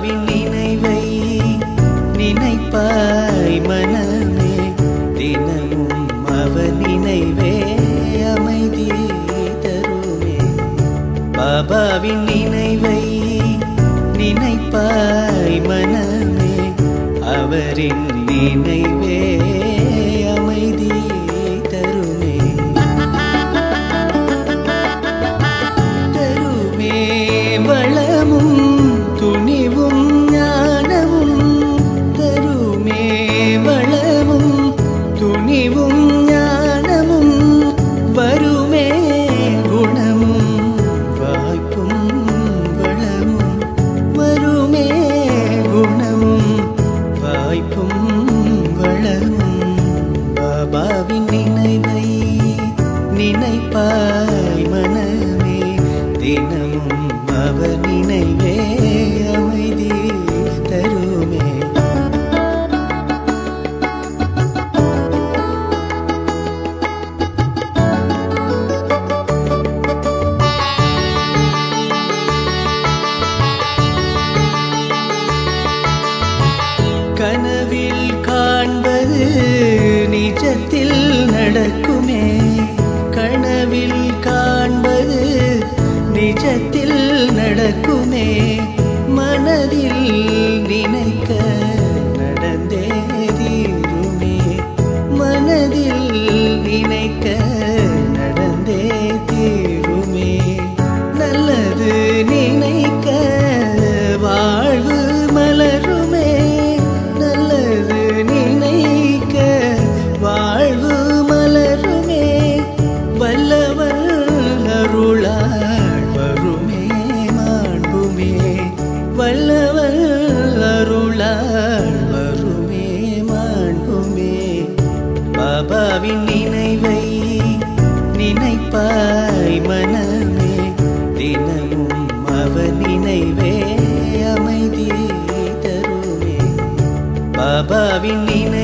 பாபாவின் நினைவை நினைப்பாய் மனமே, தினமும் அவர் நினைவே அமைதி தருமே. பாபாவின் நினைவை நினைப்பாய் மனமே, அவரின் நினைவே அமைதி தருமே. தருமே வளமும் துணிவும் ஞானமும், தருமே வளமும் துணிவும் ஞானமும், வருமே குணமும் வாய்ப்பும் வளமும், வருமே குணமும் வாய்ப்பும் வளமும். பாபாவின் நினைவை நினைப்பாய் மனமே, தினமும் அவர் நினைவே அமைதி தருமே. கனவில் காண்பது நிஜத்தில் நடக்குமே, கனவில் காண்பது நிஜத்தில் நடக்குமே. மனதில் நினைக்க நடந்தே தீருமே, மனதில் நினைக்க நடந்தே தீருமே. நல்லது நினைக்க வாழ்வு மலருமே, நல்லது நினைக்க வாழ்வு மலருமே. வல்லவன் அருளால் வருமே மாண்புமே, வல்லவன் அருளால் வருமே மாண்புமே. பாபாவின் நினைவை நினைப்பாய் மனமே, தினமும் அவர் நினைவே அமைதி தருமே. பாபாவின் நினைவை